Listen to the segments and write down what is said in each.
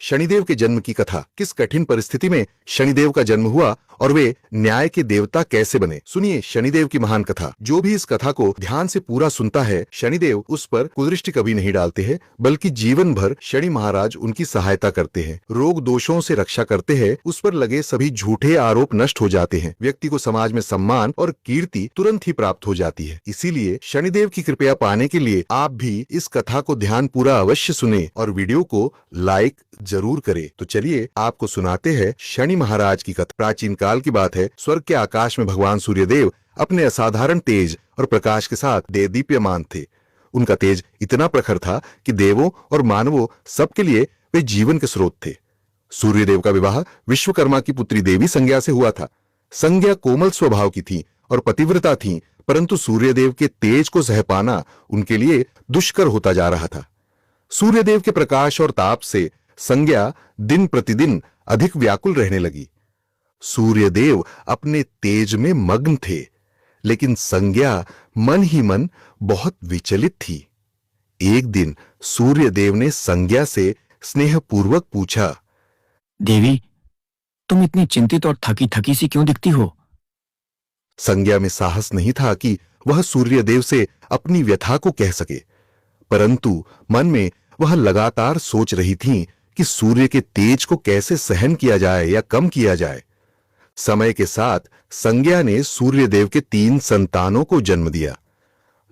शनिदेव के जन्म की कथा। किस कठिन परिस्थिति में शनिदेव का जन्म हुआ और वे न्याय के देवता कैसे बने, सुनिए शनिदेव की महान कथा। जो भी इस कथा को ध्यान से पूरा सुनता है, शनिदेव उस पर कुदृष्टि कभी नहीं डालते हैं, बल्कि जीवन भर शनि महाराज उनकी सहायता करते हैं, रोग दोषों से रक्षा करते हैं, उस पर लगे सभी झूठे आरोप नष्ट हो जाते हैं, व्यक्ति को समाज में सम्मान और कीर्ति तुरंत ही प्राप्त हो जाती है। इसीलिए शनिदेव की कृपया पाने के लिए आप भी इस कथा को ध्यान पूरा अवश्य सुने और वीडियो को लाइक जरूर करे। तो चलिए आपको सुनाते हैं शनि महाराज की कथा। प्राचीन काल की बात है, स्वर्ग के आकाश में भगवान सूर्यदेव अपने असाधारण तेज और प्रकाश के साथ देदीप्यमान थे। उनका तेज इतना प्रखर था कि देवों और मानवों सबके लिए वे जीवन के स्रोत थे। सूर्यदेव का विवाह विश्वकर्मा की पुत्री देवी संज्ञा से हुआ था। संज्ञा कोमल स्वभाव की थी और पतिव्रता थी, परंतु सूर्यदेव के तेज को सह पाना उनके लिए दुष्कर होता जा रहा था। सूर्यदेव के प्रकाश और ताप से संज्ञा दिन प्रतिदिन अधिक व्याकुल रहने लगी। सूर्यदेव अपने तेज में मग्न थे, लेकिन संज्ञा मन ही मन बहुत विचलित थी। एक दिन सूर्यदेव ने संज्ञा से स्नेहपूर्वक पूछा, देवी, तुम इतनी चिंतित और थकी थकी सी क्यों दिखती हो? संज्ञा में साहस नहीं था कि वह सूर्यदेव से अपनी व्यथा को कह सके, परंतु मन में वह लगातार सोच रही थीं कि सूर्य के तेज को कैसे सहन किया जाए या कम किया जाए। समय के साथ संज्ञा ने सूर्यदेव के 3 संतानों को जन्म दिया।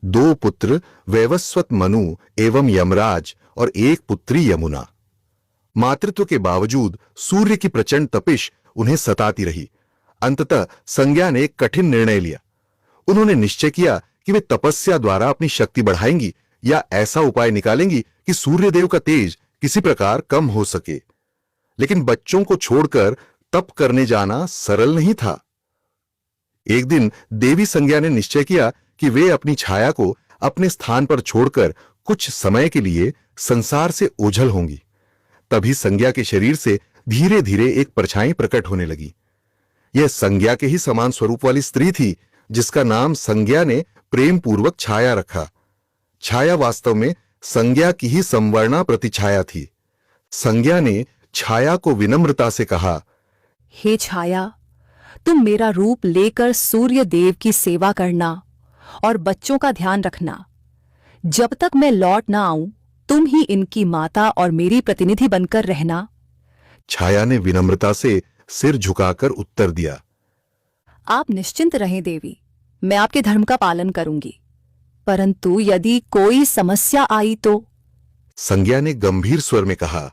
2 पुत्र वैवस्वत मनु एवं यमराज और 1 पुत्री यमुना। मातृत्व के बावजूद सूर्य की प्रचंड तपिश उन्हें सताती रही। अंततः संज्ञा ने एक कठिन निर्णय लिया। उन्होंने निश्चय किया कि वे तपस्या द्वारा अपनी शक्ति बढ़ाएंगी या ऐसा उपाय निकालेंगी कि सूर्यदेव का तेज किसी प्रकार कम हो सके। लेकिन बच्चों को छोड़कर तप करने जाना सरल नहीं था। एक दिन देवी संज्ञा ने निश्चय किया कि वे अपनी छाया को अपने स्थान पर छोड़कर कुछ समय के लिए संसार से ओझल होंगी। तभी संज्ञा के शरीर से धीरे धीरे एक परछाई प्रकट होने लगी। यह संज्ञा के ही समान स्वरूप वाली स्त्री थी, जिसका नाम संज्ञा ने प्रेम पूर्वक छाया रखा। छाया वास्तव में संज्ञा की ही संवर्णा प्रतिछाया थी। संज्ञा ने छाया को विनम्रता से कहा, हे छाया, तुम मेरा रूप लेकर सूर्य देव की सेवा करना और बच्चों का ध्यान रखना। जब तक मैं लौट ना आऊं, तुम ही इनकी माता और मेरी प्रतिनिधि बनकर रहना। छाया ने विनम्रता से सिर झुकाकर उत्तर दिया, आप निश्चिंत रहें देवी, मैं आपके धर्म का पालन करूंगी, परंतु यदि कोई समस्या आई तो? संज्ञा ने गंभीर स्वर में कहा,